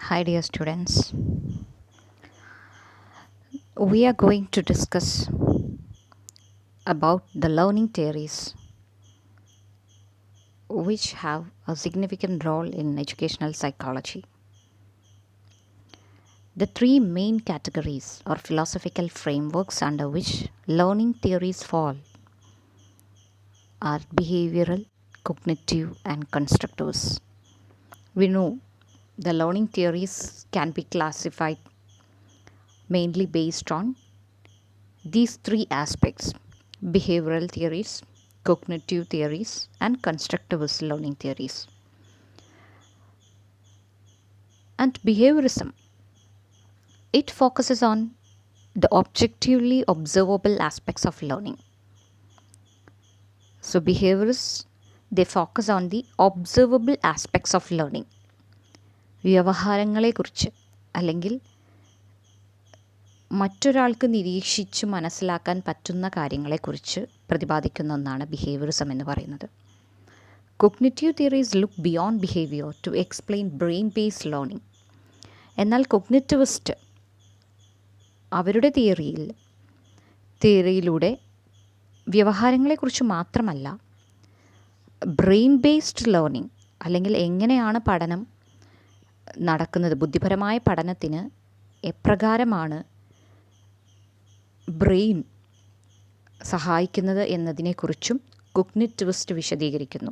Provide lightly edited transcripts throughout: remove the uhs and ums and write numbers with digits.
Hi, dear students. We are going to discuss about the learning theories which have a significant role in educational psychology. The three main categories or philosophical frameworks under which learning theories fall are behavioral, cognitive, and constructivism. We know the learning theories can be classified mainly based on these three aspects: behavioral theories, cognitive theories, and constructivist learning theories. And behaviorism, it focuses on the objectively observable aspects of learning. So behaviorists, they focus on the observable aspects of learning. വ്യവഹാരങ്ങളെക്കുറിച്ച് അല്ലെങ്കിൽ മറ്റൊരാൾക്ക് നിരീക്ഷിച്ച് മനസ്സിലാക്കാൻ പറ്റുന്ന കാര്യങ്ങളെക്കുറിച്ച് പ്രതിപാദിക്കുന്ന ഒന്നാണ് behaviourism എന്ന് പറയുന്നത്. Cognitive theories look beyond behaviour to explain brain based learning. എന്നാൽ കൊഗ്നിറ്റിവിസ്റ്റ് അവരുടെ തിയറിയിലൂടെ വ്യവഹാരങ്ങളെക്കുറിച്ച് മാത്രമല്ല, ബ്രെയിൻ ബേസ്ഡ് ലേണിംഗ് അല്ലെങ്കിൽ എങ്ങനെയാണ് പഠനം നടക്കുന്നത്, ബുദ്ധിപരമായ പഠനത്തിന് എപ്രകാരമാണ് ബ്രെയിൻ സഹായിക്കുന്നത് എന്നതിനെക്കുറിച്ചും കൊഗ്നിറ്റിവിസ്റ്റ് വിശദീകരിക്കുന്നു.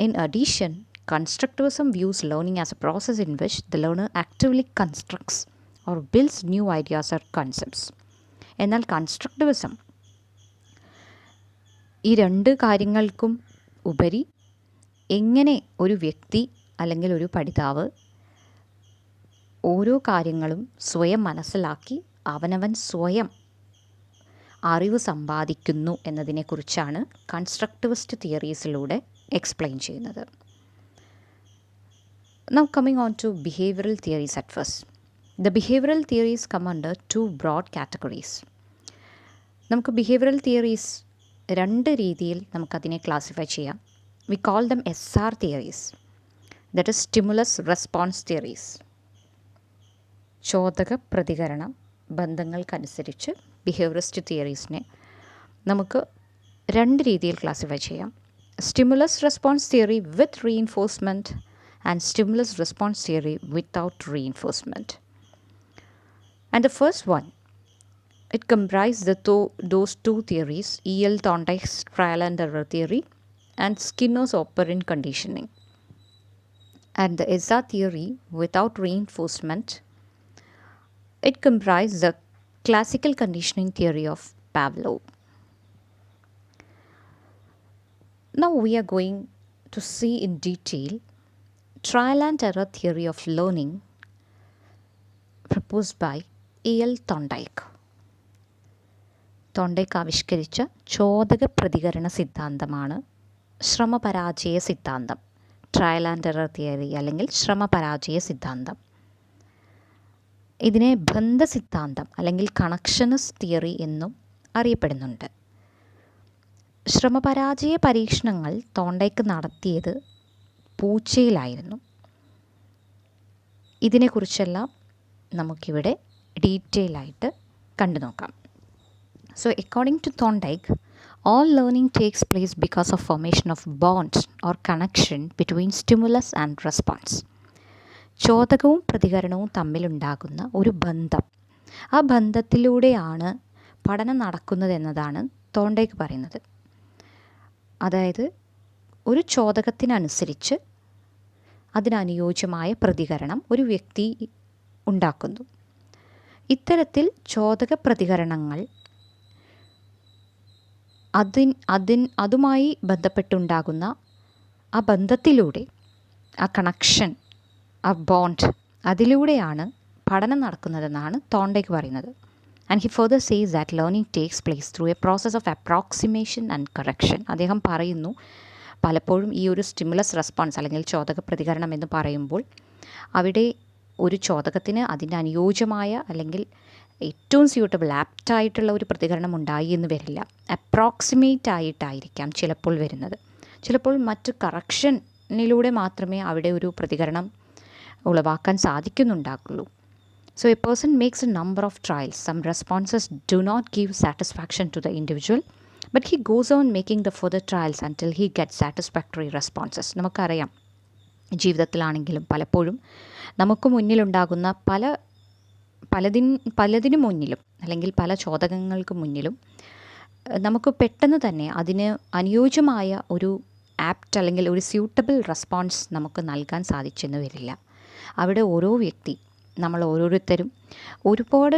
In addition, constructivism views learning as a process in which the learner actively constructs or builds new ideas or concepts. എന്നാൽ constructivism ഈ രണ്ട് കാര്യങ്ങൾക്കും ഉപരി എങ്ങനെ ഒരു വ്യക്തി അല്ലെങ്കിൽ ഒരു പഠിതാവ് ഓരോ കാര്യങ്ങളും സ്വയം മനസ്സിലാക്കി അവനവൻ സ്വയം അറിവ് സമ്പാദിക്കുന്നു എന്നതിനെക്കുറിച്ചാണ് കൺസ്ട്രക്റ്റിവിസ്റ്റ് തിയറീസിലൂടെ എക്സ്പ്ലെയിൻ ചെയ്യുന്നത്. Now coming on to behavioral theories at first. The behavioral theories come under two broad categories. നമുക്ക് behavioral theories രണ്ട് രീതിയിൽ നമുക്കതിനെ ക്ലാസിഫൈ ചെയ്യാം. We call them SR theories, that is stimulus response theories. ചോദക പ്രതികരണ ബന്ധങ്ങൾക്കനുസരിച്ച് behaviourist തിയറീസിനെ നമുക്ക് രണ്ട് രീതിയിൽ ക്ലാസിഫൈ ചെയ്യാം: stimulus response theory with reinforcement and stimulus response theory without reinforcement. And the first one, it comprised those two theories, E.L. Thorndike's trial and error theory and Skinner's operant conditioning. And the SR theory without reinforcement, it comprised the classical conditioning theory of Pavlov. Now we are going to see in detail trial and error theory of learning proposed by E.L. Thorndike. തോണ്ടൈക്ക് ആവിഷ്കരിച്ച ചോദക പ്രതികരണ സിദ്ധാന്തമാണ് ശ്രമപരാജയ സിദ്ധാന്തം, trial and error theory അല്ലെങ്കിൽ ശ്രമപരാജയ സിദ്ധാന്തം. ഇതിനെ ബന്ധ സിദ്ധാന്തം അല്ലെങ്കിൽ കണക്ഷനസ് തിയറി എന്നും അറിയപ്പെടുന്നുണ്ട്. ശ്രമപരാജയ പരീക്ഷണങ്ങൾ തോണ്ടൈക്ക് നടത്തിയത് പൂച്ചയിലായിരുന്നു. ഇതിനെക്കുറിച്ചെല്ലാം നമുക്കിവിടെ ഡീറ്റെയിൽ ആയിട്ട് കണ്ടു നോക്കാം. So according to Thorndike, all learning takes place because of formation of bonds or connection between stimulus and response. ചോദകവും പ്രതികരണവും തമ്മിലുണ്ടാകുന്ന ഒരു ബന്ധം, ആ ബന്ധത്തിലൂടെയാണ് പഠനം നടക്കുന്നതെന്നതാണ് തോണ്ടൈക്ക് പറയുന്നത്. അതായത് ഒരു ചോദകത്തിനനുസരിച്ച് അതിനനുയോജ്യമായ പ്രതികരണം ഒരു വ്യക്തി ഉണ്ടാക്കുന്നു. ഇത്തരത്തിൽ ചോദക പ്രതികരണങ്ങൾ അതുമായി ബന്ധപ്പെട്ടുണ്ടാകുന്ന ആ ബന്ധത്തിലൂടെ, ആ കണക്ഷൻ, ആ ബോണ്ട്, അതിലൂടെയാണ് പഠനം നടക്കുന്നതെന്നാണ് തോണ്ടൈക്ക് പറയുന്നത്. And he further says that learning takes place through A process of approximation and correction. അദ്ദേഹം പറയുന്നു, പലപ്പോഴും ഈ ഒരു സ്റ്റിമുലസ് റെസ്പോൺസ് അല്ലെങ്കിൽ ചോദക പ്രതികരണം എന്ന് പറയുമ്പോൾ അവിടെ ഒരു ചോദകത്തിന് അതിൻ്റെ അനുയോജ്യമായ അല്ലെങ്കിൽ ഏറ്റവും സ്യൂട്ടബിൾ ആപ്റ്റായിട്ടുള്ള ഒരു പ്രതികരണം ഉണ്ടായി എന്ന് വരില്ല. അപ്രോക്സിമേറ്റ് ആയിട്ടായിരിക്കാം ചിലപ്പോൾ വരുന്നത്. ചിലപ്പോൾ മറ്റ് കറക്ഷനിലൂടെ മാത്രമേ അവിടെ ഒരു പ്രതികരണം ഉളവാക്കാൻ സാധിക്കുന്നുണ്ടാകുള്ളൂ. So a person makes a number of trials. Some responses do not give satisfaction to the individual, but he goes on making the further trials until he gets satisfactory responses. നമുക്കറിയാം, ജീവിതത്തിലാണെങ്കിലും പലപ്പോഴും നമുക്ക് മുന്നിലുണ്ടാകുന്ന പലതിനു മുന്നിലും അല്ലെങ്കിൽ പല ചോദകങ്ങൾക്ക് മുന്നിലും നമുക്ക് പെട്ടെന്ന് തന്നെ അതിന് അനുയോജ്യമായ ഒരു ആപ്റ്റ് അല്ലെങ്കിൽ ഒരു സ്യൂട്ടബിൾ റെസ്പോൺസ് നമുക്ക് നൽകാൻ സാധിച്ചെന്ന് വരില്ല. അവിടെ ഓരോ വ്യക്തി, നമ്മൾ ഓരോരുത്തരും ഒരുപാട്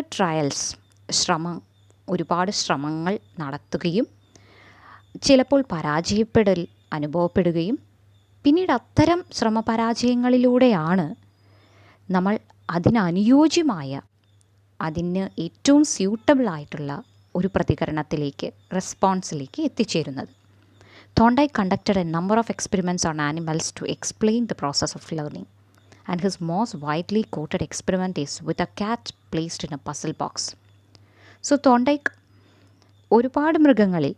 ഒരുപാട് ശ്രമങ്ങൾ നടത്തുകയും ചിലപ്പോൾ പരാജയപ്പെടൽ അനുഭവപ്പെടുകയും പിന്നീട് അത്തരം ശ്രമപരാജയങ്ങളിലൂടെയാണ് നമ്മൾ അതിനനുയോജ്യമായ, അതിന് ഏറ്റവും സ്യൂട്ടബിളായിട്ടുള്ള ഒരു റെസ്പോൺസിലേക്ക് എത്തിച്ചേരുന്നത്. Thorndike conducted a number of experiments on animals to explain the process of learning. And his most widely quoted experiment is with a cat placed in a puzzle box. So Thorndike ഒരുപാട് മൃഗങ്ങളിൽ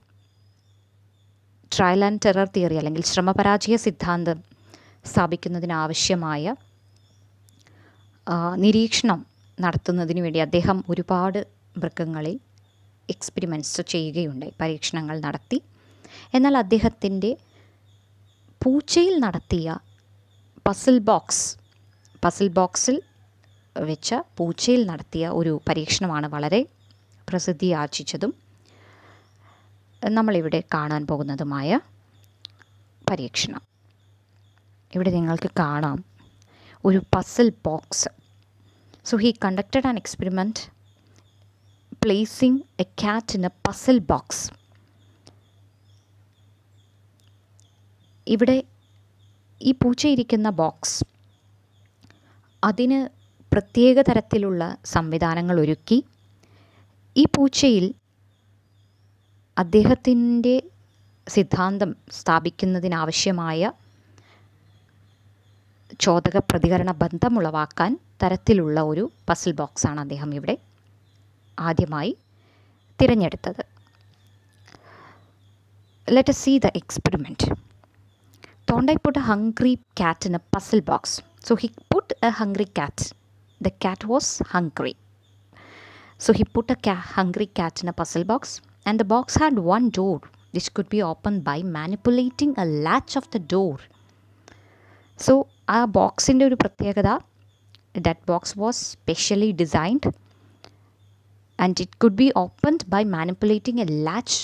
trial and terror theory അല്ലെങ്കിൽ ശ്രമപരാജയ സിദ്ധാന്തം സ്ഥാപിക്കുന്നതിനാവശ്യമായ നിരീക്ഷണം നടത്തുന്നതിന് വേണ്ടി അദ്ദേഹം ഒരുപാട് മൃഗങ്ങളിൽ എക്സ്പെരിമെൻറ്റ്സ് ചെയ്യുകയുണ്ടായി, പരീക്ഷണങ്ങൾ നടത്തി. എന്നാൽ അദ്ദേഹത്തിൻ്റെ പൂച്ചയിൽ നടത്തിയ പസിൽ ബോക്സിൽ വെച്ച പൂച്ചയിൽ നടത്തിയ ഒരു പരീക്ഷണമാണ് വളരെ പ്രസിദ്ധി ആർജിച്ചതും നമ്മളിവിടെ കാണാൻ പോകുന്നതുമായ പരീക്ഷണം. ഇവിടെ നിങ്ങൾക്ക് കാണാം ഒരു puzzle box. So he conducted an experiment placing A cat in A puzzle box. ഇവിടെ ഈ പൂച്ചയിരിക്കുന്ന ബോക്സ്, അതിന് പ്രത്യേക തരത്തിലുള്ള സംവിധാനങ്ങൾ ഒരുക്കി ഈ പൂച്ചയിൽ അദ്ദേഹത്തിൻ്റെ സിദ്ധാന്തം സ്ഥാപിക്കുന്നതിനാവശ്യമായ ചോദക പ്രതികരണ ബന്ധമുളവാക്കാൻ തരത്തിലുള്ള ഒരു പസിൽ ബോക്സാണ് അദ്ദേഹം ഇവിടെ ആദ്യമായി തിരഞ്ഞെടുത്തത്. Let us see the experiment. Thorndike put a hungry cat in a puzzle box. So he put a hungry cat. The cat was hungry. So he put a hungry cat in a puzzle box, and the box had one door which could be opened by manipulating a latch of the door. So ആ ബോക്സിൻ്റെ ഒരു പ്രത്യേകത, that box was specially designed and it could be opened by manipulating a latch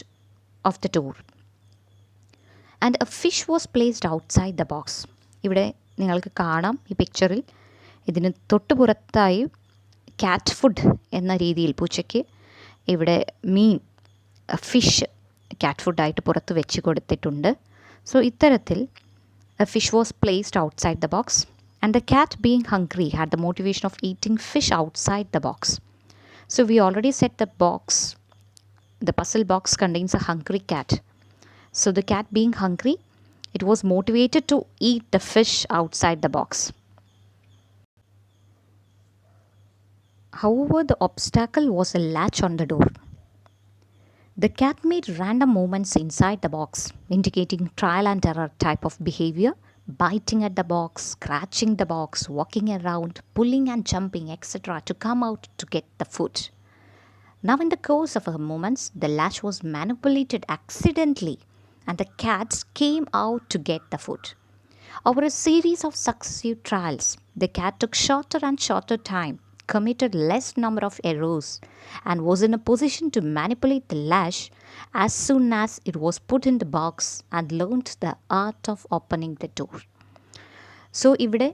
of the door. And a fish was placed outside the box. ഇവിടെ നിങ്ങൾക്ക് കാണാം ഈ പിക്ചറിൽ, ഇതിന് തൊട്ടുപുറത്തായി ക്യാറ്റ് ഫുഡ് എന്ന രീതിയിൽ പൂച്ചയ്ക്ക് ഇവിടെ ഫിഷ് ക്യാറ്റ് ഫുഡായിട്ട് പുറത്ത് വെച്ച് കൊടുത്തിട്ടുണ്ട്. സോ ഇത്തരത്തിൽ a fish was placed outside the box, and the cat, being hungry, had the motivation of eating fish outside the box. So we already said the puzzle box contains a hungry cat. So the cat being hungry, it was motivated to eat the fish outside the box. However, the obstacle was a latch on the door. The cat made random movements inside the box, indicating trial and error type of behavior, biting at the box, scratching the box, walking around, pulling and jumping, etc. to come out to get the food. Now in the course of her movements, the latch was manipulated accidentally and the cat came out to get the food. Over a series of successive trials, the cat took shorter and shorter time, committed less number of errors, and was in a position to manipulate the latch as soon as it was put in the box and learned the art of opening the door. So ഇവിടെ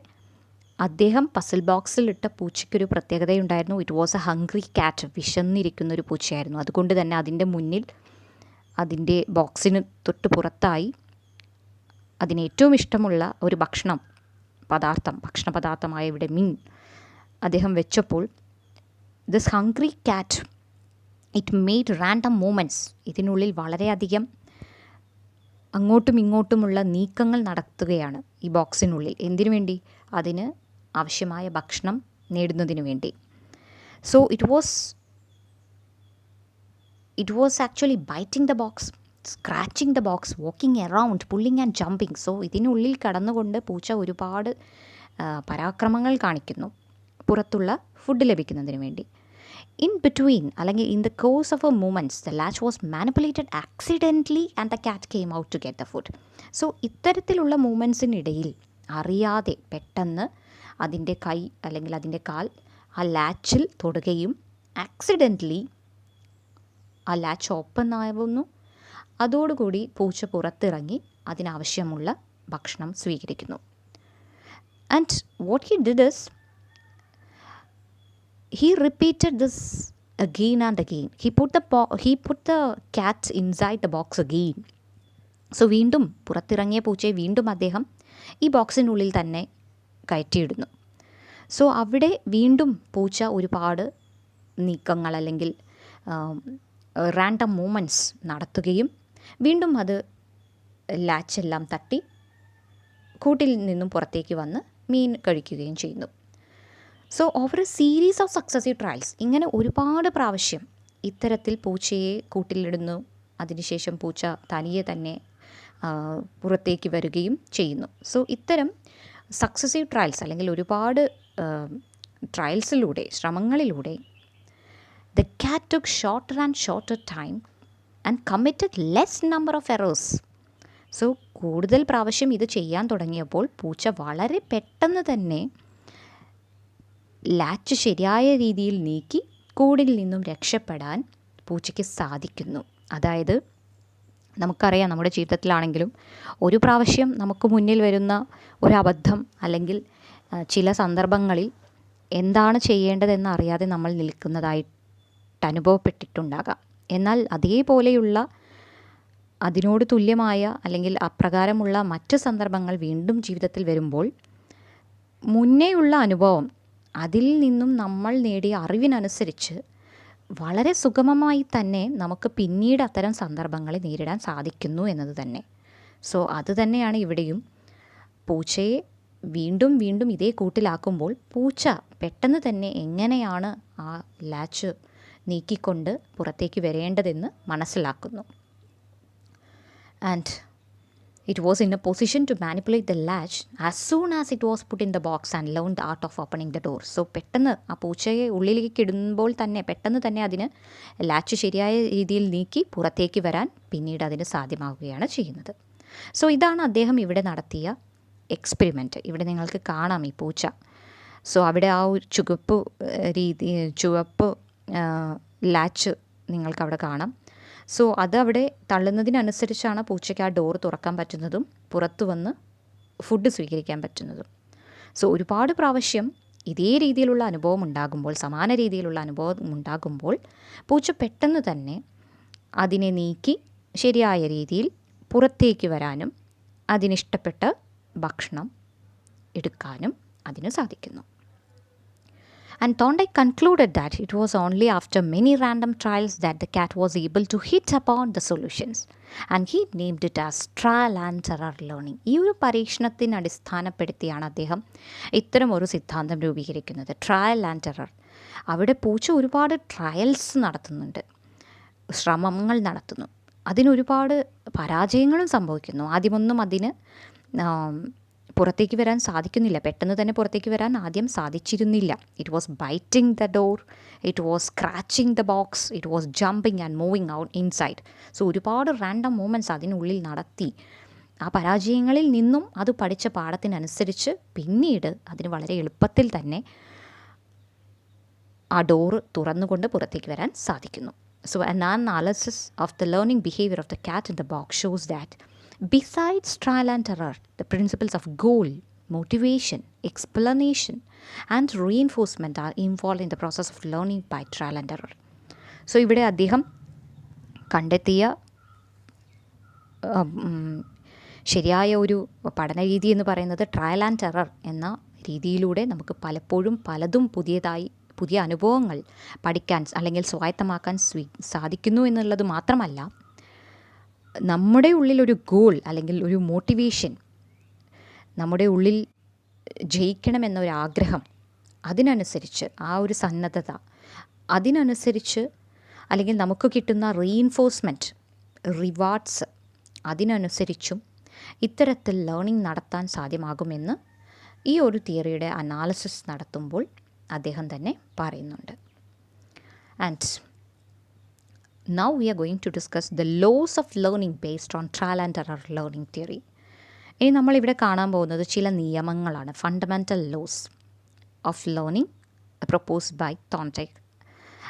അദ്ദേഹം puzzle ബോക്സിലിട്ട പൂച്ചയ്ക്കൊരു പ്രത്യേകതയുണ്ടായിരുന്നു. It was a hungry cat, വിശന്നിരിക്കുന്നൊരു പൂച്ചയായിരുന്നു. അതുകൊണ്ട് തന്നെ അതിൻ്റെ മുന്നിൽ, അതിൻ്റെ ബോക്സിന് തൊട്ട് പുറത്തായി അതിന് ഏറ്റവും ഇഷ്ടമുള്ള ഒരു ഭക്ഷണപദാർത്ഥമായ ഇവിടെ മീൻ അദ്ദേഹം വെച്ചപ്പോൾ ദിസ് ഹംഗ്രി കാറ്റ് ഇറ്റ് മെയ്ഡ് റാൻഡം മൂവ്മെൻറ്റ്സ്, ഇതിനുള്ളിൽ വളരെയധികം അങ്ങോട്ടും ഇങ്ങോട്ടുമുള്ള നീക്കങ്ങൾ നടത്തുകയാണ് ഈ ബോക്സിനുള്ളിൽ. എന്തിനു വേണ്ടി? അതിന് ആവശ്യമായ ഭക്ഷണം നേടുന്നതിന് വേണ്ടി. So it was actually biting the box, scratching the box, walking around, pulling and jumping. So ഇതിനുള്ളിൽ കടന്നുകൊണ്ട് പൂച്ച ഒരുപാട് പരാക്രമങ്ങൾ കാണിക്കുന്നു പുറത്തുള്ള ഫുഡ് ലഭിക്കുന്നതിന് വേണ്ടി. ഇൻ ബിറ്റ്വീൻ അല്ലെങ്കിൽ in the course of a moments the latch was manipulated accidentally and the cat came out to get the food. So ഇത്തരത്തിലുള്ള മൂമെൻറ്റ്സിനിടയിൽ അറിയാതെ പെട്ടെന്ന് അതിൻ്റെ കൈ അല്ലെങ്കിൽ അതിൻ്റെ കാൽ ആ ലാച്ചിൽ തൊടുകയും ആക്സിഡൻ്റലി ആ ലാച്ച് ഓപ്പൺ ആവുന്നു. അതോടുകൂടി പൂച്ച പുറത്തിറങ്ങി അതിനാവശ്യമുള്ള ഭക്ഷണം സ്വീകരിക്കുന്നു. And what he did is he repeated this again and again. He put the cat inside the box again. So വീണ്ടും പുറത്തിറങ്ങിയ പൂച്ചയെ വീണ്ടും അദ്ദേഹം ഈ ബോക്സിനുള്ളിൽ തന്നെ കയറ്റിയിടുന്നു. സോ അവിടെ വീണ്ടും പൂച്ച ഒരുപാട് നീക്കങ്ങൾ അല്ലെങ്കിൽ റാൻഡം മൂവ്മെൻറ്റ്സ് നടത്തുകയും വീണ്ടും അത് ലാച്ചെല്ലാം തട്ടി കൂട്ടിൽ നിന്നും പുറത്തേക്ക് വന്ന് മീൻ കഴിക്കുകയും ചെയ്യുന്നു. So over A series of successive trials, ഇങ്ങനെ ഒരുപാട് പ്രാവശ്യം ഇത്തരത്തിൽ പൂച്ചയെ കൂട്ടിലിടുന്നു. അതിനുശേഷം പൂച്ച തനിയെ തന്നെ പുറത്തേക്ക് വരികയും ചെയ്യുന്നു. സോ ഇത്തരം സക്സസീവ് ട്രയൽസ് അല്ലെങ്കിൽ ഒരുപാട് ട്രയൽസിലൂടെ, ശ്രമങ്ങളിലൂടെ the cat took shorter and shorter time and committed less number of errors. So കൂടുതൽ പ്രാവശ്യം ഇത് ചെയ്യാൻ തുടങ്ങിയപ്പോൾ പൂച്ച വളരെ പെട്ടെന്ന് തന്നെ ലാച്ച് ശരിയായ രീതിയിൽ നീക്കി കൂടിൽ നിന്നും രക്ഷപ്പെടാൻ പൂച്ചയ്ക്ക് സാധിക്കുന്നു. അതായത് നമുക്കറിയാം, നമ്മുടെ ജീവിതത്തിലാണെങ്കിലും ഒരു പ്രാവശ്യം നമുക്ക് മുന്നിൽ വരുന്ന ഒരു അബദ്ധം അല്ലെങ്കിൽ ചില സന്ദർഭങ്ങളിൽ എന്താണ് ചെയ്യേണ്ടതെന്ന് അറിയാതെ നമ്മൾ നിൽക്കുന്നതായിട്ട് അനുഭവപ്പെട്ടിട്ടുണ്ടാകാം. എന്നാൽ അതേപോലെയുള്ള അതിനോട് തുല്യമായ അല്ലെങ്കിൽ അപ്രകാരമുള്ള മറ്റ് സന്ദർഭങ്ങൾ വീണ്ടും ജീവിതത്തിൽ വരുമ്പോൾ മുന്നേയുള്ള അനുഭവം, അതിൽ നിന്നും നമ്മൾ നേടിയ അറിവിനനുസരിച്ച് വളരെ സുഗമമായി തന്നെ നമുക്ക് പിന്നീട് അത്തരം സന്ദർഭങ്ങളെ നേരിടാൻ സാധിക്കുന്നു എന്നത് തന്നെ. സോ അത് തന്നെയാണ് ഇവിടെയും. പൂച്ചയെ വീണ്ടും വീണ്ടും ഇതേ കൂട്ടിലാക്കുമ്പോൾ പൂച്ച പെട്ടെന്ന് തന്നെ എങ്ങനെയാണ് ആ ലാച്ച് നീക്കിക്കൊണ്ട് പുറത്തേക്ക് വരേണ്ടതെന്ന് മനസ്സിലാക്കുന്നു. And it was in a position to manipulate the latch as soon as it was put in the box and learned the art of opening the door. So പെട്ടെന്ന് ആ പൂച്ചയെ ഉള്ളിലേക്ക് ഇടുമ്പോൾ തന്നെ പെട്ടെന്ന് തന്നെ അതിന് ലാച്ച് ശരിയായ രീതിയിൽ നീക്കി പുറത്തേക്ക് വരാൻ പിന്നീട് അതിന് സാധ്യമാവുകയാണ് ചെയ്യുന്നത്. സോ ഇതാണ് അദ്ദേഹം ഇവിടെ നടത്തിയ എക്സ്പെരിമെൻറ്റ്. ഇവിടെ നിങ്ങൾക്ക് കാണാം ഈ പൂച്ച. സോ അവിടെ ആ ഒരു ചുവപ്പ് ലാച്ച് നിങ്ങൾക്കവിടെ കാണാം. സോ അതവിടെ തള്ളുന്നതിനനുസരിച്ചാണ് പൂച്ചയ്ക്ക് ആ ഡോർ തുറക്കാൻ പറ്റുന്നതും പുറത്തു വന്ന് ഫുഡ് സ്വീകരിക്കാൻ പറ്റുന്നതും. സോ ഒരുപാട് പ്രാവശ്യം ഇതേ രീതിയിലുള്ള അനുഭവം ഉണ്ടാകുമ്പോൾ, സമാന രീതിയിലുള്ള അനുഭവം ഉണ്ടാകുമ്പോൾ പൂച്ച പെട്ടെന്ന് തന്നെ അതിനെ നീക്കി ശരിയായ രീതിയിൽ പുറത്തേക്ക് വരാനും അതിനിഷ്ടപ്പെട്ട ഭക്ഷണം എടുക്കാനും അതിന് സാധിക്കുന്നു. And Thorndike concluded that it was only after many random trials that the cat was able to hit upon the solutions. And he named it as trial and error learning. ഈ ഒരു പരീക്ഷണത്തിന് അടിസ്ഥാനപ്പെടുത്തിയാണ് അദ്ദേഹം ഇത്തരം ഒരു സിദ്ധാന്തം രൂപീകരിക്കുന്നത്, ട്രയൽ ആൻഡ് എറർ. അവിടെ പൂച്ച ഒരുപാട് ട്രയൽസ് നടത്തുന്നുണ്ട്, ശ്രമങ്ങൾ നടത്തുന്നു, അതിനൊരുപാട് പരാജയങ്ങളും സംഭവിക്കുന്നു. ആദ്യമൊന്നും അതിന് പുറത്തേക്ക് വരാൻ സാധിക്കുന്നില്ല, പെട്ടെന്ന് തന്നെ പുറത്തേക്ക് വരാൻ ആദ്യം സാധിച്ചിരുന്നില്ല. It was biting the door, it was scratching the box, it was jumping and moving out inside. So ഒരുപാട് റാൻഡം മൂവ്മെൻറ്റ്സ് അതിനുള്ളിൽ നടത്തി ആ പരാജയങ്ങളിൽ നിന്നും അത് പഠിച്ച പാഠത്തിനനുസരിച്ച് പിന്നീട് അതിന് വളരെ എളുപ്പത്തിൽ തന്നെ ആ ഡോറ് തുറന്നുകൊണ്ട് പുറത്തേക്ക് വരാൻ സാധിക്കുന്നു. So an analysis of the learning behavior of the cat in the box shows that besides trial and error, the principles of goal, motivation, explanation, and reinforcement are involved in the process of learning by trial and error. So ഇവിടെ അദ്ദേഹം കണ്ടെത്തിയ ശരിയായ ഒരു പഠന രീതി എന്ന് പറയുന്നത് trial and error എന്ന രീതിയിലൂടെ നമുക്ക് പലപ്പോഴും പലതും പുതിയ അനുഭവങ്ങൾ പഠിക്കാൻ അല്ലെങ്കിൽ സ്വായത്തമാക്കാൻ സാധിക്കുന്നു എന്നുള്ളത് മാത്രമല്ല, നമ്മുടെ ഉള്ളിലൊരു ഗോൾ അല്ലെങ്കിൽ ഒരു മോട്ടിവേഷൻ, നമ്മുടെ ഉള്ളിൽ ജയിക്കണമെന്നൊരാഗ്രഹം, അതിനനുസരിച്ച് ആ ഒരു സന്നദ്ധത, അതിനനുസരിച്ച് അല്ലെങ്കിൽ നമുക്ക് കിട്ടുന്ന റീഇൻഫോഴ്സ്മെൻറ്റ്, റിവാർഡ്സ്, അതിനനുസരിച്ചും ഇത്തരത്തിൽ ലേണിംഗ് നടത്താൻ സാധ്യമാകുമെന്ന് ഈ ഒരു തിയറിയുടെ അനാലിസിസ് നടത്തുമ്പോൾ അദ്ദേഹം തന്നെ പറയുന്നുണ്ട്. And now we are going to discuss the laws of learning based on trial and error learning theory. ഇനി നമ്മളിവിടെ കാണാൻ പോകുന്നത് ചില നിയമങ്ങളാണ്, fundamental laws of learning proposed by Thorndike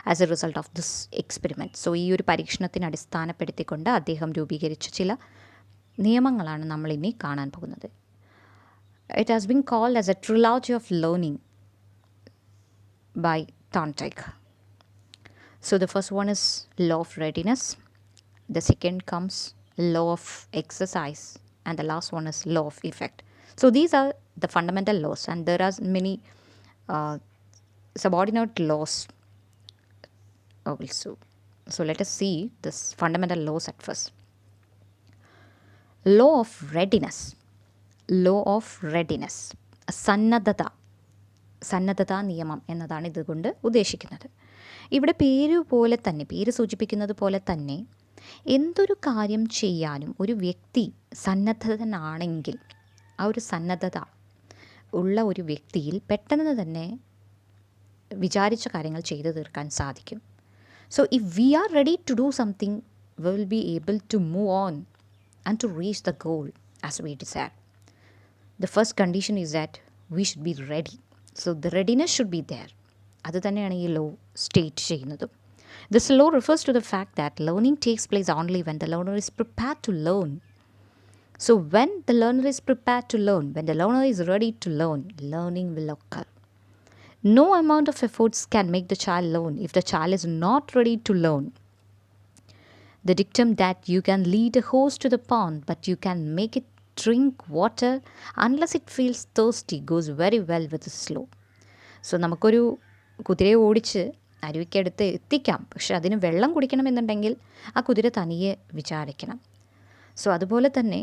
as a result of this experiment. So ഈ ഒരു പരീക്ഷണത്തിന് അടിസ്ഥാനപ്പെടുത്തിക്കൊണ്ട് അദ്ദേഹം രൂപീകരിച്ച ചില നിയമങ്ങളാണ് നമ്മളിനി കാണാൻ പോകുന്നത്. It has been called as a trilogy of learning by Thorndike. So the first one is law of readiness, the second comes law of exercise, and the last one is law of effect. So these are the fundamental laws, and there are many subordinate laws also. So let us see this fundamental laws at first. Law of readiness. Law of readiness. സന്നദ്ധത നിയമം എന്നതാണ് ഇതുകൊണ്ട് ഉദ്ദേശിക്കുന്നത്. ഇവിടെ പേര് സൂചിപ്പിക്കുന്നത് പോലെ തന്നെ എന്തൊരു കാര്യം ചെയ്യാനും ഒരു വ്യക്തി സന്നദ്ധനാണെങ്കിൽ ആ ഒരു സന്നദ്ധത ഉള്ള ഒരു വ്യക്തിയിൽ പെട്ടെന്ന് തന്നെ വിചാരിച്ച കാര്യങ്ങൾ ചെയ്തു തീർക്കാൻ സാധിക്കും. So if we are ready to do something we will be able to move on and to reach the goal as we desire. The first condition is that we should be ready. So the readiness should be there. അത് തന്നെയാണ് ഈ law state ചെയ്യുന്നതും. This law refers to the fact that learning takes place only when the learner is prepared to learn. So when the learner is prepared to learn, when the learner is ready to learn, learning will occur. No amount of efforts can make the child learn if the child is not ready to learn. The dictum that you can lead a horse to the pond but you can make it drink water unless it feels thirsty goes very well with this law. So നമുക്കൊരു കുതിരയെ ഓടിച്ച് അരുവിക്കടുത്ത് എത്തിക്കാം, പക്ഷെ അതിന് വെള്ളം കുടിക്കണമെന്നുണ്ടെങ്കിൽ ആ കുതിര തനിയെ വിചാരിക്കണം. സോ അതുപോലെ തന്നെ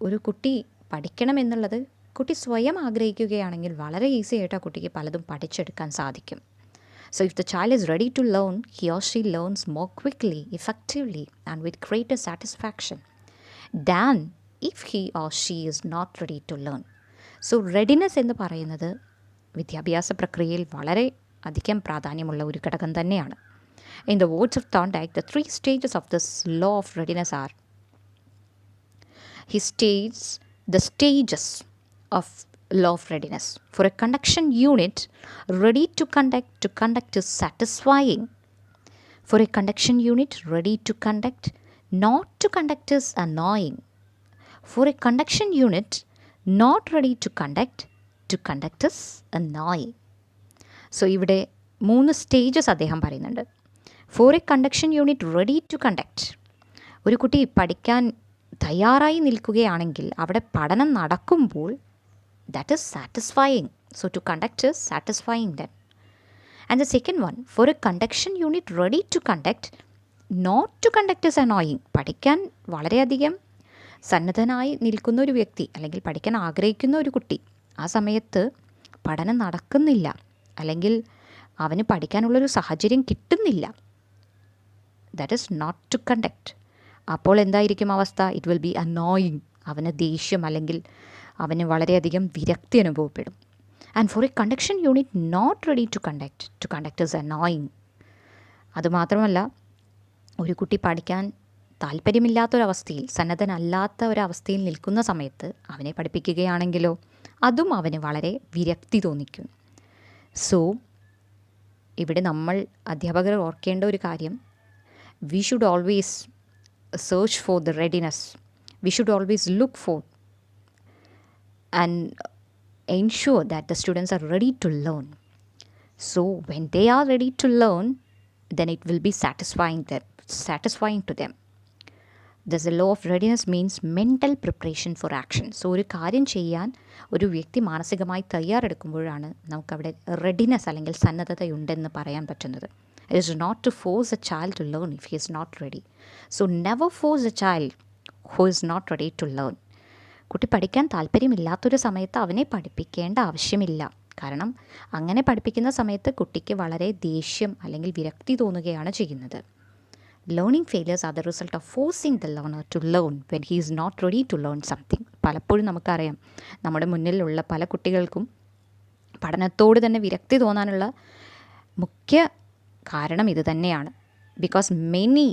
ഒരു കുട്ടി പഠിക്കണമെന്നുള്ളത് കുട്ടി സ്വയം ആഗ്രഹിക്കുകയാണെങ്കിൽ വളരെ ഈസി ആയിട്ട് ആ കുട്ടിക്ക് പലതും പഠിച്ചെടുക്കാൻ സാധിക്കും. So if the child is ready to learn, he or she learns more quickly, effectively and with greater satisfaction than if he or she is not ready to learn. So readiness എന്ന് പറയുന്നത് വിദ്യാഭ്യാസ പ്രക്രിയയിൽ വളരെ അധികം പ്രാധാന്യമുള്ള ഒരു ഘടകം തന്നെയാണ്. In the words of Thorndike, the 3 stages of this law of readiness are: he states the stages of law of readiness. For a conduction unit, ready to conduct is satisfying. For a conduction unit, ready to conduct, not to conduct is annoying. For a conduction unit, not ready to conduct is annoying. So ഇവിടെ 3 stages അദ്ദേഹം പറയുന്നുണ്ട്. For a conduction unit ready to conduct, ഒരു കുട്ടി പഠിക്കാൻ തയ്യാറായി നിൽക്കുകയാണെങ്കിൽ അവിടെ പഠനം നടക്കുമ്പോൾ that is satisfying. So to conduct is satisfying then. And the second one, for a conduction unit ready to conduct, not to conduct is annoying. പഠിക്കാൻ വളരെയധികം സന്നദ്ധനായി നിൽക്കുന്ന ഒരു വ്യക്തി അല്ലെങ്കിൽ പഠിക്കാൻ ആഗ്രഹിക്കുന്ന ഒരു കുട്ടി ആ സമയത്ത് പഠനം നടക്കുന്നില്ല, അല്ലെങ്കിൽ അവന് പഠിക്കാനുള്ളൊരു സാഹചര്യം കിട്ടുന്നില്ല, that is not to conduct. അപ്പോൾ എന്തായിരിക്കും അവസ്ഥ? It will be annoying. അവന് ദേഷ്യം അല്ലെങ്കിൽ അവന് വളരെയധികം വിരക്തി അനുഭവപ്പെടും. And for a conduction unit not ready to conduct is annoying. അതുമാത്രമല്ല, ഒരു കുട്ടി പഠിക്കാൻ താല്പര്യമില്ലാത്തൊരവസ്ഥയിൽ, സന്നദ്ധനല്ലാത്ത ഒരവസ്ഥയിൽ നിൽക്കുന്ന സമയത്ത് അവനെ പഠിപ്പിക്കുകയാണെങ്കിലോ അതും അവന് വളരെ വിരക്തി തോന്നിക്കും. സോ ഇവിടെ നമ്മൾ അധ്യാപകർ ഓർക്കേണ്ട ഒരു കാര്യം, we should always search for the readiness. We should always look for and ensure that the students are ready to learn. So when they are ready to learn, then it will be satisfying to them. Thus the law of readiness means mental preparation for action. So ഒരു കാര്യം ചെയ്യാൻ ഒരു വ്യക്തി മാനസികമായി തയ്യാറെടുക്കുമ്പോഴാണ് നമുക്കവിടെ readiness അല്ലെങ്കിൽ സന്നദ്ധതയുണ്ടെന്ന് പറയാൻ പറ്റുന്നത്. It is not to force a child to learn if he is not ready. So never force a child who is not ready to learn. കുട്ടി പഠിക്കാൻ താല്പര്യമില്ലാത്തൊരു സമയത്ത് അവനെ പഠിപ്പിക്കേണ്ട ആവശ്യമില്ല. കാരണം അങ്ങനെ പഠിപ്പിക്കുന്ന സമയത്ത് കുട്ടിക്ക് വളരെ ദേഷ്യം അല്ലെങ്കിൽ വിരക്തി തോന്നുകയാണ് ചെയ്യുന്നത്. Learning failures are the result of forcing the learner to learn when he is not ready to learn something. പലപ്പോഴും നമുക്കറിയാം നമ്മുടെ മുന്നിലുള്ള പല കുട്ടികൾക്കും പഠനത്തോട് തന്നെ വിരക്തി തോന്നാനുള്ള മുഖ്യ കാരണം ഇത് തന്നെയാണ്. Because many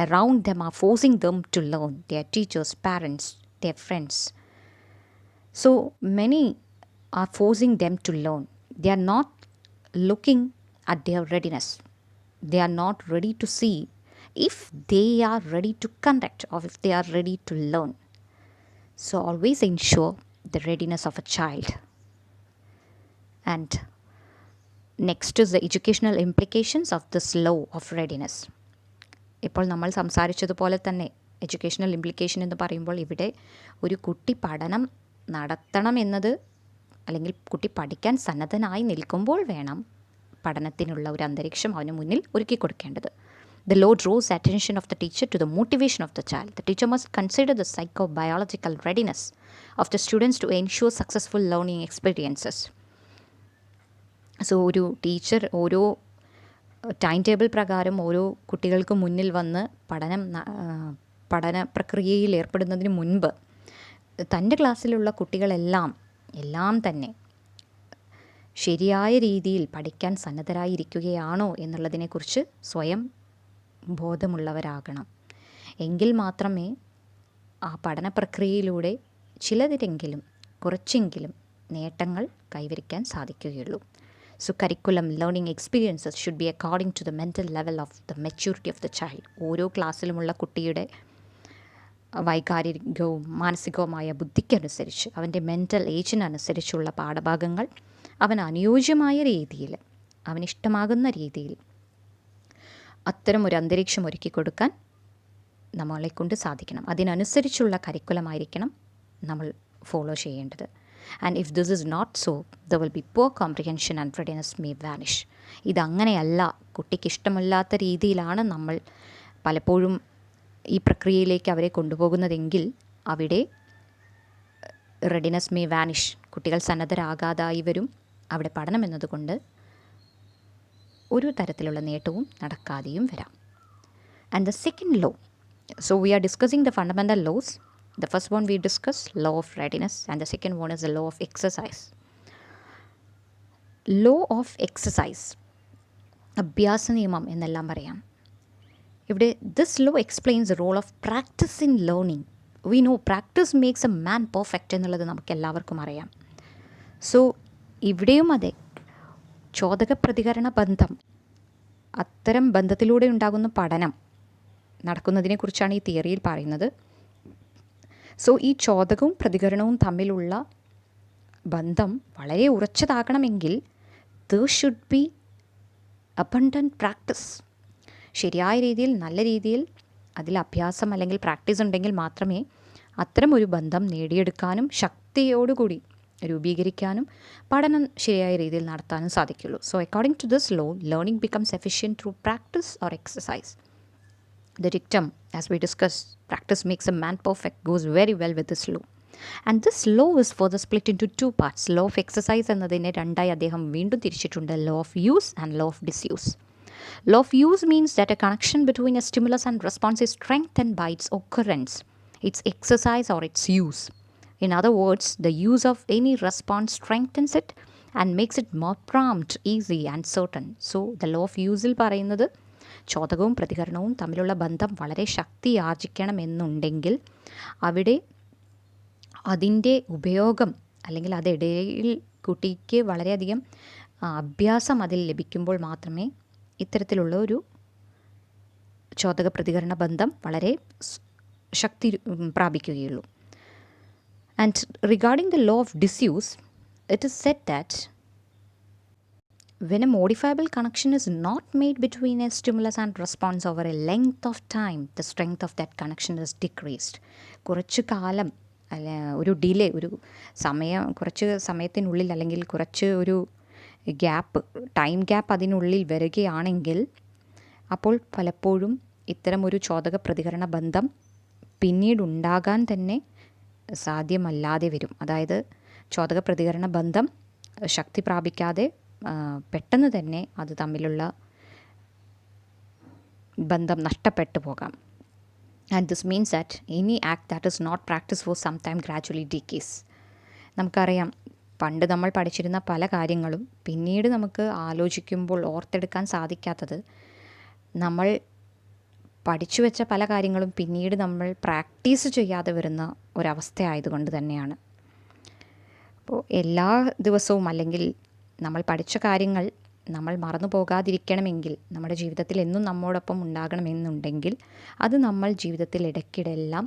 around them are forcing them to learn, their teachers, parents, their friends. So many are forcing them to learn. They are not looking at their readiness. They are not ready to see if they are ready to conduct or if they are ready to learn. So always ensure the readiness of a child. And next is the educational implications of this law of readiness. ഇപ്പോൾ നമ്മൾ സംസാരിച്ചതുപോലെ തന്നെ educational implication എന്ന് പറയുമ്പോൾ ഇവിടെ ഒരു കുട്ടി പഠനം നടത്തണം എന്നത്, അല്ലെങ്കിൽ കുട്ടി പഠിക്കാൻ സന്നദ്ധനായി നിൽക്കുമ്പോൾ വേണം പഠനത്തിനുള്ള ഒരു അന്തരീക്ഷം അവന് മുന്നിൽ ഒരുക്കി കൊടുക്കേണ്ടത്. The law draws attention of the teacher to the motivation of the child. The teacher must consider the psychobiological readiness of the students to ensure successful learning experiences. So ഒരു ടീച്ചർ ഓരോ ടൈം ടേബിൾ പ്രകാരം ഓരോ കുട്ടികൾക്ക് മുന്നിൽ വന്ന് പഠന പ്രക്രിയയിൽ ഏർപ്പെടുന്നതിന് മുൻപ് തൻ്റെ ക്ലാസ്സിലുള്ള കുട്ടികളെല്ലാം തന്നെ ശരിയായ രീതിയിൽ പഠിക്കാൻ സന്നദ്ധരായിരിക്കുകയാണോ എന്നുള്ളതിനെക്കുറിച്ച് സ്വയം ബോധമുള്ളവരാകണം. എങ്കിൽ മാത്രമേ ആ പഠന പ്രക്രിയയിലൂടെ ചിലതിലെങ്കിലും കുറച്ചെങ്കിലും നേട്ടങ്ങൾ കൈവരിക്കാൻ സാധിക്കുകയുള്ളൂ. So curriculum learning experiences should be according to the mental level of the maturity of the child. ഓരോ ക്ലാസ്സിലുമുള്ള കുട്ടിയുടെ വൈകാരികവും മാനസികവുമായ ബുദ്ധിക്കനുസരിച്ച്, അവൻ്റെ മെൻ്റൽ ഏജിനനുസരിച്ചുള്ള പാഠഭാഗങ്ങൾ അവന് അനുയോജ്യമായ രീതിയിൽ, അവനിഷ്ടമാകുന്ന രീതിയിൽ അത്തരം ഒരു അന്തരീക്ഷം ഒരുക്കി കൊടുക്കാൻ നമ്മളെക്കൊണ്ട് സാധിക്കണം. അതിനനുസരിച്ചുള്ള കരിക്കുലമായിരിക്കണം നമ്മൾ ഫോളോ ചെയ്യേണ്ടത്. And if this is not so, there will be poor comprehension and readiness may vanish. ഇതങ്ങനെയല്ല, കുട്ടിക്ക് ഇഷ്ടമില്ലാത്ത രീതിയിലാണ് നമ്മൾ പലപ്പോഴും ഈ പ്രക്രിയയിലേക്ക് അവരെ കൊണ്ടുപോകുന്നതെങ്കിൽ അവിടെ റെഡിനെസ് മേ വാനിഷ്, കുട്ടികൾ സന്നദ്ധരാകാതായി വരും. അവിടെ പഠനം എന്നതുകൊണ്ട് ഒരു തരത്തിലുള്ള നേട്ടവും നടക്കാതെയും വരാം. And the second law, so we are discussing the fundamental laws. The first one we discussed, law of readiness, and the second one is the law of exercise. Law of exercise, അഭ്യാസ നിയമം എന്നെല്ലാം പറയാം. ഇവിടെ this law explains the role of practice in learning. We know practice makes a man perfect എന്നുള്ളത് നമുക്ക് എല്ലാവർക്കും അറിയാം. So ഇവിടെയും അതെ, ചോദക പ്രതികരണ ബന്ധം, അത്തരം ബന്ധത്തിലൂടെ ഉണ്ടാകുന്ന പഠനം നടക്കുന്നതിനെക്കുറിച്ചാണ് ഈ തിയറിയിൽ പറയുന്നത്. സോ ഈ ചോദകവും പ്രതികരണവും തമ്മിലുള്ള ബന്ധം വളരെ ഉറച്ചതാകണമെങ്കിൽ there should be abundant practice. ശരിയായ രീതിയിൽ, നല്ല രീതിയിൽ അതിൽ അഭ്യാസം അല്ലെങ്കിൽ പ്രാക്ടീസ് ഉണ്ടെങ്കിൽ മാത്രമേ അത്തരം ഒരു ബന്ധം നേടിയെടുക്കാനും ശക്തിയോടുകൂടി രൂപീകരിക്കാനും പഠനം ശരിയായ രീതിയിൽ നടത്താനും സാധിക്കുള്ളൂ. So according to this law, learning becomes efficient through practice or exercise. The dictum, as we discussed, practice makes a man perfect, goes very well with this law. And this law is further split into two parts. Law of exercise എന്നതിനെ രണ്ടായി അദ്ദേഹം വീണ്ടും തിരിച്ചിട്ടുണ്ട്. Law of use and law of disuse. Law of use means that a connection between a stimulus and response is strengthened by its occurrence, its exercise or its use. In other words, the use of any response strengthens it and makes it more prompt, easy and certain. So the law of use ൽ പറയുന്നത് ചോദകവും പ്രതികരണവും തമ്മിലുള്ള ബന്ധം വളരെ ശക്തി ആർജിക്കണമെന്നുണ്ടെങ്കിൽ അവിടെ അതിൻ്റെ ഉപയോഗം, അല്ലെങ്കിൽ അതിടയിൽ കുട്ടിക്ക് വളരെയധികം അഭ്യാസം അതിൽ ലഭിക്കുമ്പോൾ മാത്രമേ ഇത്തരത്തിലുള്ള ഒരു ചോദക പ്രതികരണ ബന്ധം വളരെ ശക്തി പ്രാപിക്കുകയുള്ളൂ. And regarding the law of disuse, it is said that when a modifiable connection is not made between a stimulus and response over a length of time, the strength of that connection is decreased. കുറച്ച് കാലം ഒരു delay, ഒരു കുറച്ച് സമയത്തിനുള്ളിൽ അല്ലെങ്കിൽ കുറച്ച് ഒരു time gap അതിനുള്ളിൽ വരികയാണെങ്കിൽ അപ്പോൾ പലപ്പോഴും ഇത്തരം ഒരു ചോദക പ്രതികരണ ബന്ധം പിന്നീടുണ്ടാകാൻ തന്നെ സാധ്യമല്ലാതെ വരും. അതായത് ചോദക പ്രതികരണ ബന്ധം ശക്തി പ്രാപിക്കാതെ പെട്ടെന്ന് തന്നെ അത് തമ്മിലുള്ള ബന്ധം നഷ്ടപ്പെട്ടു പോകാം. And this means that any act that is not practice for some time gradually decays. നമുക്കറിയാം, പണ്ട് നമ്മൾ പഠിച്ചിരുന്ന പല കാര്യങ്ങളും പിന്നീട് നമുക്ക് ആലോചിക്കുമ്പോൾ ഓർത്തെടുക്കാൻ സാധിക്കാത്തത് നമ്മൾ പഠിച്ചു വെച്ച പല കാര്യങ്ങളും പിന്നീട് നമ്മൾ പ്രാക്ടീസ് ചെയ്യാതെ വരുന്ന ഒരവസ്ഥ ആയതുകൊണ്ട് തന്നെയാണ്. അപ്പോൾ എല്ലാ ദിവസവും അല്ലെങ്കിൽ നമ്മൾ പഠിച്ച കാര്യങ്ങൾ നമ്മൾ മറന്നു പോകാതിരിക്കണമെങ്കിൽ, നമ്മുടെ ജീവിതത്തിൽ എന്നും നമ്മോടൊപ്പം ഉണ്ടാകണമെന്നുണ്ടെങ്കിൽ അത് നമ്മൾ ജീവിതത്തിൽ ഇടയ്ക്കിടെല്ലാം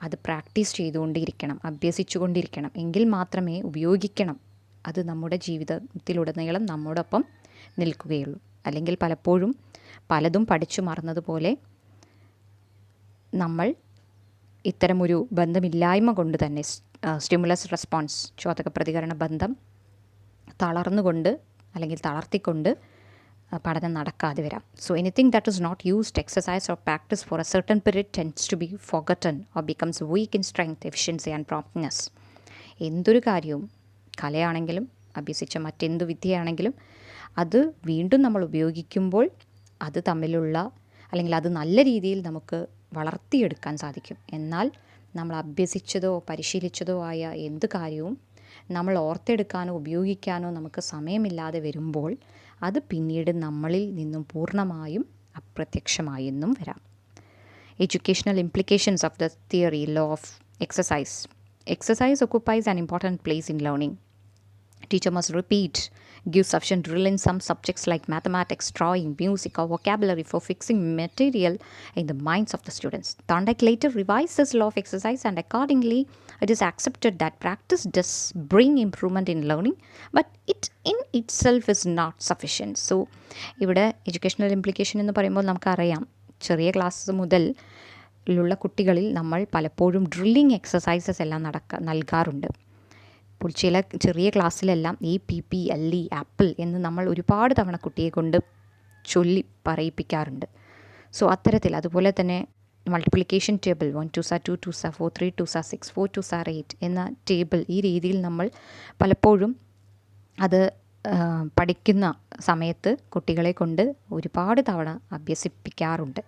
അത് പ്രാക്ടീസ് ചെയ്തുകൊണ്ടിരിക്കണം, അഭ്യസിച്ചുകൊണ്ടിരിക്കണം. എങ്കിൽ മാത്രമേ ഉപയോഗിക്കണം അത് നമ്മുടെ ജീവിതത്തിലുടനീളം നമ്മോടൊപ്പം നിൽക്കുകയുള്ളൂ. അല്ലെങ്കിൽ പലപ്പോഴും പലതും പഠിച്ചു മറന്നതുപോലെ നമ്മൾ ഇത്തരമൊരു ബന്ധമില്ലായ്മ കൊണ്ട് തന്നെ സ്റ്റിമുലസ് റെസ്പോൺസ്, ചോദക പ്രതികരണ ബന്ധം തളർന്നുകൊണ്ട് അല്ലെങ്കിൽ തളർത്തിക്കൊണ്ട് പഠനം നടക്കാതെ വരാം. So anything that is not used, exercise or practice for a certain period tends to be forgotten or becomes weak in strength, efficiency and promptness. എന്തൊരു കാര്യവും, കലയാണെങ്കിലും അഭ്യസിച്ച മറ്റെന്തു വിദ്യയാണെങ്കിലും അത് വീണ്ടും നമ്മൾ ഉപയോഗിക്കുമ്പോൾ അത് തമ്മിലുള്ള അല്ലെങ്കിൽ അത് നല്ല രീതിയിൽ നമുക്ക് വളർത്തിയെടുക്കാൻ സാധിക്കും. എന്നാൽ നമ്മൾ അഭ്യസിച്ചതോ പരിശീലിച്ചതോ ആയ എന്ത് കാര്യവും നമ്മൾ ഓർത്തെടുക്കാനോ ഉപയോഗിക്കാനോ നമുക്ക് സമയമില്ലാതെ വരുമ്പോൾ അത് പിന്നീട് നമ്മളിൽ നിന്നും പൂർണ്ണമായും അപ്രത്യക്ഷമായെന്നും വരാം. Educational implications of the theory, law of exercise. Exercise occupies an important place in learning. Teacher must repeat, give sufficient drill in some subjects like mathematics, drawing, music or vocabulary for fixing material in the minds of the students. Thorndike later revised this law of exercise, and accordingly it is accepted that practice does bring improvement in learning, but it in itself is not sufficient. So ഇവിടെ educational implication എന്ന് പറയുമ്പോൾ നമുക്കറിയാം, ചെറിയ class മുതലുള്ള കുട്ടികളിൽ നമ്മൾ പലപ്പോഴും drilling exercises എല്ലാം നൽകാറുണ്ട്. ഇപ്പോൾ ചില ചെറിയ ക്ലാസ്സിലെല്ലാം APPLE ആപ്പിൾ എന്ന് നമ്മൾ ഒരുപാട് തവണ കുട്ടിയെ കൊണ്ട് ചൊല്ലി പറയിപ്പിക്കാറുണ്ട്. സോ അത്തരത്തിൽ, അതുപോലെ തന്നെ മൾട്ടിപ്ലിക്കേഷൻ ടേബിൾ 1 2 2 2 4 3 2 6 4 2 8 എന്ന ടേബിൾ ഈ രീതിയിൽ നമ്മൾ പലപ്പോഴും അത് പഠിക്കുന്ന സമയത്ത് കുട്ടികളെ കൊണ്ട് ഒരുപാട് തവണ അഭ്യസിപ്പിക്കാറുണ്ട്.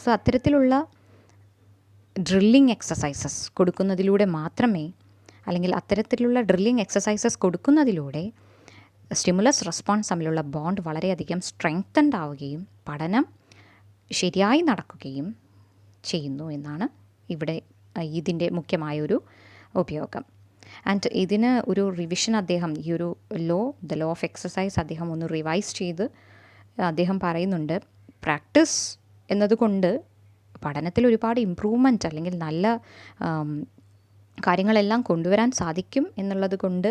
സോ അത്തരത്തിലുള്ള ഡ്രില്ലിങ് എക്സസൈസസ് കൊടുക്കുന്നതിലൂടെ മാത്രമേ, അല്ലെങ്കിൽ അത്തരത്തിലുള്ള ഡ്രില്ലിങ് എക്സസൈസസ് കൊടുക്കുന്നതിലൂടെ സ്റ്റിമുലസ് റെസ്പോൺസ് തമ്മിലുള്ള ബോണ്ട് വളരെയധികം സ്ട്രെങ്തൻഡ് ആവുകയും പഠനം ശരിയായി നടക്കുകയും ചെയ്യുന്നു എന്നാണ് ഇവിടെ ഇതിൻ്റെ മുഖ്യമായൊരു ഉപയോഗം. ആൻഡ് ഇതിന് ഒരു റിവിഷൻ അദ്ദേഹം, ഈ ഒരു ദ ലോ ഓഫ് എക്സസൈസ് അദ്ദേഹം ഒന്ന് റിവൈസ് ചെയ്ത് അദ്ദേഹം പറയുന്നുണ്ട്, പ്രാക്ടീസ് എന്നതുകൊണ്ട് പഠനത്തിൽ ഒരുപാട് ഇമ്പ്രൂവ്മെൻറ്റ് അല്ലെങ്കിൽ നല്ല കാര്യങ്ങളെല്ലാം കൊണ്ടുവരാൻ സാധിക്കും എന്നുള്ളത് കൊണ്ട്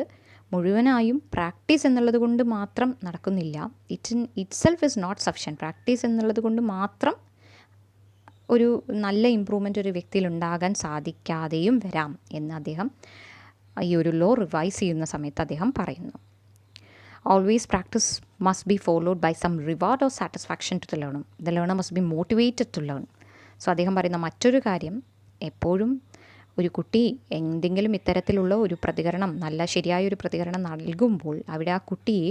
മുഴുവനായും പ്രാക്ടീസ് എന്നുള്ളത് കൊണ്ട് മാത്രം നടക്കുന്നില്ല. Itself is not sufficient. Practice എന്നുള്ളത് കൊണ്ട് മാത്രം ഒരു നല്ല ഇമ്പ്രൂവ്മെൻ്റ് ഒരു വ്യക്തിയിൽ ഉണ്ടാകാൻ സാധിക്കാതെയും വരാം എന്ന് അദ്ദേഹം ഈ ഒരു ലോ റിവൈസ് ചെയ്യുന്ന സമയത്ത് അദ്ദേഹം പറയുന്നു. Always practice must be followed by some reward or satisfaction to the learner. The learner must be motivated to learn. So അദ്ദേഹം പറയുന്ന മറ്റൊരു കാര്യം, എപ്പോഴും ഒരു കുട്ടി എന്തെങ്കിലും ഇത്തരത്തിലുള്ള ഒരു പ്രതികരണം, ശരിയായൊരു പ്രതികരണം നൽകുമ്പോൾ അവിടെ ആ കുട്ടിയെ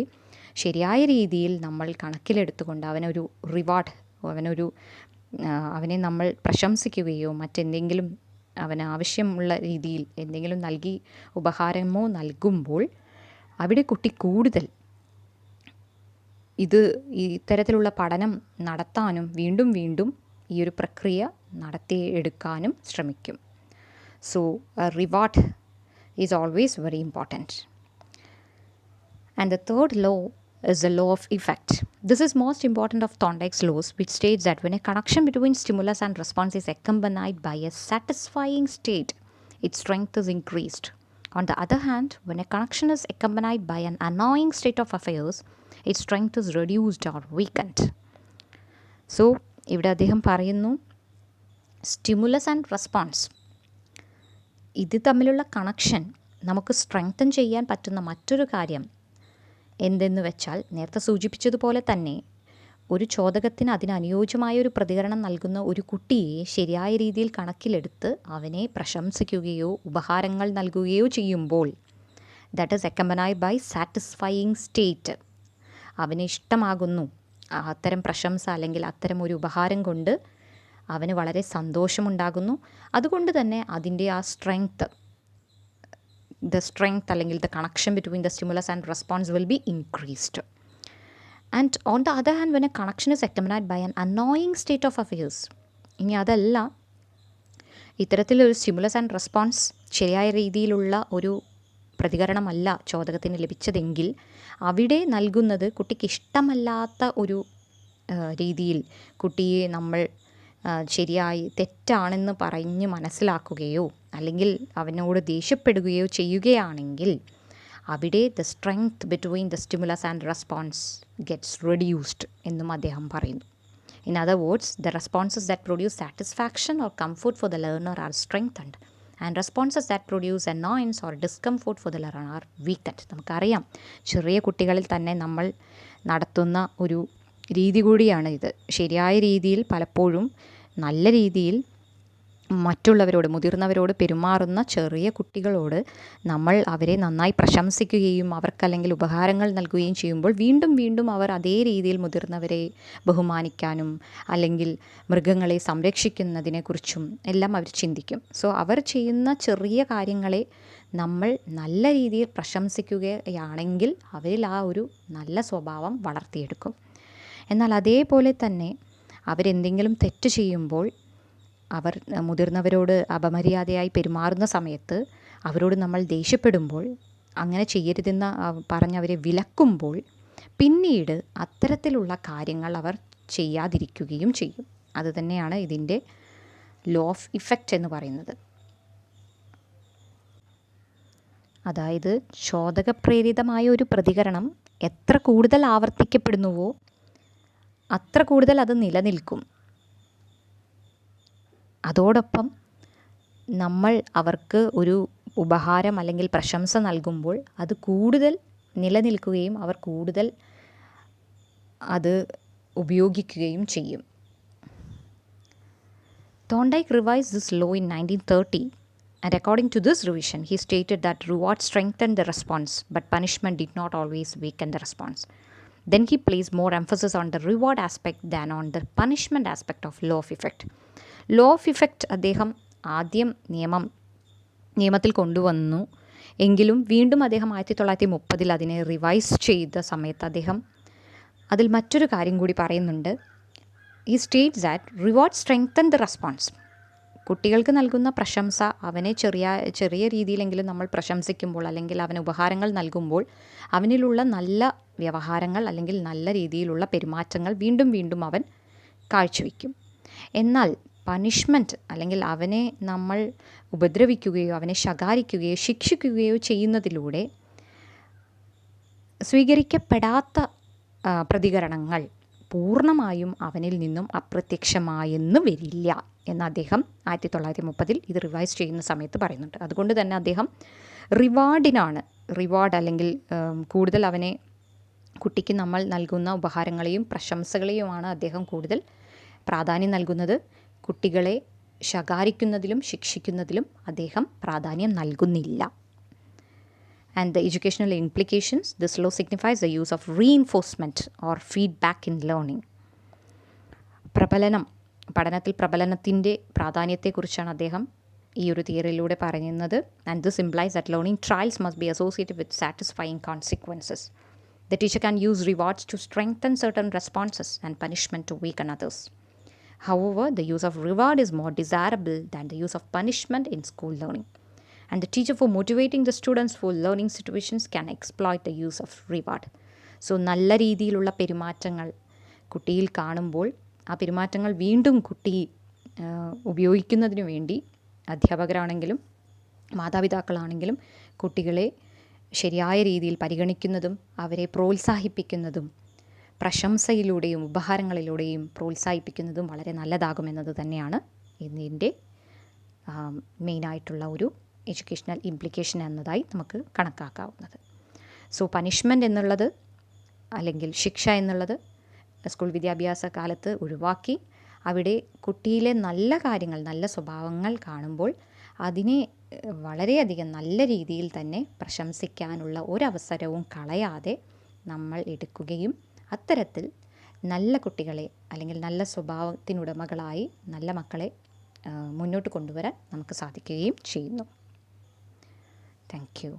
ശരിയായ രീതിയിൽ നമ്മൾ കണക്കിലെടുത്തുകൊണ്ട് അവനൊരു റിവാർഡ്, അവനെ നമ്മൾ പ്രശംസിക്കുകയോ മറ്റെന്തെങ്കിലും അവന് ആവശ്യമുള്ള രീതിയിൽ എന്തെങ്കിലും നൽകി ഉപഹാരമോ നൽകുമ്പോൾ അവിടെ കുട്ടി കൂടുതൽ ഇത്തരത്തിലുള്ള പഠനം നടത്താനും വീണ്ടും വീണ്ടും ഈ ഒരു പ്രക്രിയ നടത്തിയെടുക്കാനും ശ്രമിക്കും. So a reward is always very important. And the third law is the law of effect. This is most important of Thorndike's laws, which states that when a connection between stimulus and response is accompanied by a satisfying state, its strength is increased. On the other hand, when a connection is accompanied by an annoying state of affairs, its strength is reduced or weakened. So ഇവിടെ അദ്ദേഹം പറയുന്നു, stimulus and response ഇത് തമ്മിലുള്ള connection നമുക്ക് strengthen ചെയ്യാൻ പറ്റുന്ന മറ്റൊരു കാര്യം എന്തെന്ന് വെച്ചാൽ, നേരത്തെ സൂചിപ്പിച്ചതുപോലെ തന്നെ ഒരു ചോദകത്തിന് അതിനനുയോജ്യമായൊരു പ്രതികരണം നൽകുന്ന ഒരു കുട്ടിയെ ശരിയായ രീതിയിൽ കണക്കിലെടുത്ത് അവനെ പ്രശംസിക്കുകയോ ഉപഹാരങ്ങൾ നൽകുകയോ ചെയ്യുമ്പോൾ, that is accompanied by satisfying state, അവന് ഇഷ്ടമാകുന്നു, അത്തരം പ്രശംസ അല്ലെങ്കിൽ അത്തരം ഒരു ഉപഹാരം കൊണ്ട് അവന് വളരെ സന്തോഷമുണ്ടാകുന്നു. അതുകൊണ്ട് തന്നെ അതിൻ്റെ ആ സ്ട്രെങ്ത് അല്ലെങ്കിൽ the connection between the stimulus and response will be increased. And on the other hand, when a connection is accompanied by an annoying state of affairs, ഇനി അതല്ല, ഇത്തരത്തിലൊരു സ്റ്റിമുലസ് ആൻഡ് റെസ്പോൺസ് ശരിയായ രീതിയിലുള്ള ഒരു പ്രതികരണമല്ല ചോദകത്തിന് ലഭിച്ചതെങ്കിൽ അവിടെ നൽകുന്നത് കുട്ടിക്ക് ഇഷ്ടമല്ലാത്ത ഒരു രീതിയിൽ കുട്ടിയെ നമ്മൾ ശരിയായി തെറ്റാണെന്ന് പറഞ്ഞ് മനസ്സിലാക്കുകയോ അല്ലെങ്കിൽ അവനോട് ദേഷ്യപ്പെടുകയോ ചെയ്യുകയാണെങ്കിൽ അവിടെ the strength between the stimulus and response gets reduced എന്നും അദ്ദേഹം പറയുന്നു. In other words, the responses that produce satisfaction or comfort for the learner are strengthened, and responses that produce annoyance or discomfort for the learner are weakened. നമുക്കറിയാം, ചെറിയ കുട്ടികളിൽ തന്നെ നമ്മൾ നടത്തുന്ന ഒരു രീതി കൂടിയാണ് ഇത്. ശരിയായ രീതിയിൽ പലപ്പോഴും നല്ല രീതിയിൽ മറ്റുള്ളവരോട്, മുതിർന്നവരോട് പെരുമാറുന്ന ചെറിയ കുട്ടികളോട് നമ്മൾ അവരെ നന്നായി പ്രശംസിക്കുകയും അവർക്കല്ലെങ്കിൽ ഉപഹാരങ്ങൾ നൽകുകയും ചെയ്യുമ്പോൾ വീണ്ടും വീണ്ടും അവർ അതേ രീതിയിൽ മുതിർന്നവരെ ബഹുമാനിക്കാനും അല്ലെങ്കിൽ മൃഗങ്ങളെ സംരക്ഷിക്കുന്നതിനെക്കുറിച്ചും എല്ലാം അവർ ചിന്തിക്കും. സോ അവർ ചെയ്യുന്ന ചെറിയ കാര്യങ്ങളെ നമ്മൾ നല്ല രീതിയിൽ പ്രശംസിക്കുകയാണെങ്കിൽ അവരിൽ ആ ഒരു നല്ല സ്വഭാവം വളർത്തിയെടുക്കും. എന്നാൽ അതേപോലെ തന്നെ അവരെന്തെങ്കിലും തെറ്റ് ചെയ്യുമ്പോൾ അവർ മുതിർന്നവരോട് അപമര്യാദയായി പെരുമാറുന്ന സമയത്ത് അവരോട് നമ്മൾ ദേഷ്യപ്പെടുമ്പോൾ, അങ്ങനെ ചെയ്യരുതെന്ന് പറഞ്ഞവരെ വിലക്കുമ്പോൾ പിന്നീട് അത്തരത്തിലുള്ള കാര്യങ്ങൾ അവർ ചെയ്യാതിരിക്കുകയും ചെയ്യും. അതുതന്നെയാണ് ഇതിൻ്റെ ലോ ഓഫ് ഇഫക്റ്റ് എന്ന് പറയുന്നത്. അതായത് ചോദകപ്രേരിതമായ ഒരു പ്രതികരണം എത്ര കൂടുതൽ ആവർത്തിക്കപ്പെടുന്നുവോ അത്ര കൂടുതൽ അത് നിലനിൽക്കും. അതോടൊപ്പം നമ്മൾ അവർക്ക് ഒരു ഉപഹാരം അല്ലെങ്കിൽ പ്രശംസ നൽകുമ്പോൾ അത് കൂടുതൽ നിലനിൽക്കുകയും അവർ കൂടുതൽ അത് ഉപയോഗിക്കുകയും ചെയ്യും. Thorndike revised this law in 1930, and according to this revision, he stated that reward strengthened the response, but punishment did not always weaken the response. Then he placed more emphasis on the reward aspect than on the punishment aspect of law of effect. Law of effect അദ്ദേഹം ആദ്യം നിയമത്തിൽ കൊണ്ടുവന്നു എങ്കിലും വീണ്ടും അദ്ദേഹം 1930 അതിനെ revise ചെയ്ത സമയത്ത് അദ്ദേഹം അതിൽ മറ്റൊരു കാര്യം കൂടി പറയുന്നുണ്ട്. ഈ States that reward strengthen the response. കുട്ടികൾക്ക് നൽകുന്ന പ്രശംസ, അവനെ ചെറിയ രീതിയിലെങ്കിലും നമ്മൾ പ്രശംസിക്കുമ്പോൾ അല്ലെങ്കിൽ അവന് ഉപഹാരങ്ങൾ നൽകുമ്പോൾ അവനിലുള്ള നല്ല വ്യവഹാരങ്ങൾ അല്ലെങ്കിൽ നല്ല രീതിയിലുള്ള പെരുമാറ്റങ്ങൾ വീണ്ടും വീണ്ടും അവൻ കാഴ്ചവെക്കും. എന്നാൽ പണിഷ്മെൻറ്റ് അല്ലെങ്കിൽ അവനെ നമ്മൾ ഉപദ്രവിക്കുകയോ അവനെ ശകാരിക്കുകയോ ശിക്ഷിക്കുകയോ ചെയ്യുന്നതിലൂടെ സ്വീകരിക്കപ്പെടാത്ത പ്രതികരണങ്ങൾ പൂർണ്ണമായും അവനിൽ നിന്നും അപ്രത്യക്ഷമായെന്ന് വരില്ല എന്ന് അദ്ദേഹം 1930 ഇത് റിവൈസ് ചെയ്യുന്ന സമയത്ത് പറയുന്നുണ്ട്. അതുകൊണ്ട് തന്നെ അദ്ദേഹം റിവാർഡ് അല്ലെങ്കിൽ കൂടുതൽ അവനെ കുട്ടിക്ക് നമ്മൾ നൽകുന്ന ഉപഹാരങ്ങളെയും പ്രശംസകളെയുമാണ് അദ്ദേഹം കൂടുതൽ പ്രാധാന്യം നൽകുന്നത്. കുട്ടികളെ ശകാരിക്കുന്നതിലും ശിക്ഷിക്കുന്നതിലും അദ്ദേഹം പ്രാധാന്യം നൽകുന്നില്ല. And the educational implications, this law signifies the use of reinforcement or feedback in learning. പഠനത്തിൽ പ്രബലനത്തിൻ്റെ പ്രാധാന്യത്തെക്കുറിച്ചാണ് അദ്ദേഹം ഈ ഒരു തിയറിയിലൂടെ പറയുന്നത്. And this implies that learning trials must be associated with satisfying consequences. The teacher can use rewards to strengthen certain responses and punishment to weaken others. However, the use of reward is more desirable than the use of punishment in school learning. And the teacher, for motivating the students for learning situations, can exploit the use of reward. So, നല്ല രീതിയിലുള്ള പെരുമാറ്റങ്ങൾ കുട്ടിയിൽ കാണുമ്പോൾ ആ പെരുമാറ്റങ്ങൾ വീണ്ടും കുട്ടി ഉപയോഗിക്കുന്നതിന് വേണ്ടി അധ്യാപകരാണെങ്കിലും മാതാപിതാക്കളാണെങ്കിലും കുട്ടികളെ ശരിയായ രീതിയിൽ പരിഗണിക്കുന്നതും അവരെ പ്രോത്സാഹിപ്പിക്കുന്നതും പ്രശംസയിലൂടെയും ഉപഹാരങ്ങളിലൂടെയും പ്രോത്സാഹിപ്പിക്കുന്നതും വളരെ നല്ലതാകുമെന്നത് തന്നെയാണ് ഇതിൻ്റെ മെയിനായിട്ടുള്ള ഒരു എഡ്യൂക്കേഷണൽ ഇംപ്ലിക്കേഷൻ എന്നതായി നമുക്ക് കണക്കാക്കാവുന്നത്. സോ പണിഷ്മെൻറ്റ് എന്നുള്ളത് അല്ലെങ്കിൽ ശിക്ഷ എന്നുള്ളത് സ്കൂൾ വിദ്യാഭ്യാസ കാലത്ത് ഒഴിവാക്കി അവിടെ കുട്ടിയിലെ നല്ല കാര്യങ്ങൾ, നല്ല സ്വഭാവങ്ങൾ കാണുമ്പോൾ അതിനെ വളരെയധികം നല്ല രീതിയിൽ തന്നെ പ്രശംസിക്കാനുള്ള ഒരവസരവും കളയാതെ നമ്മൾ എടുക്കുകയും അത്തരത്തിൽ നല്ല കുട്ടികളെ അല്ലെങ്കിൽ നല്ല സ്വഭാവത്തിനുടമകളായി നല്ല മക്കളെ മുന്നോട്ട് കൊണ്ടുവരാൻ നമുക്ക് സാധിക്കുകയും ചെയ്യുന്നു. Thank you.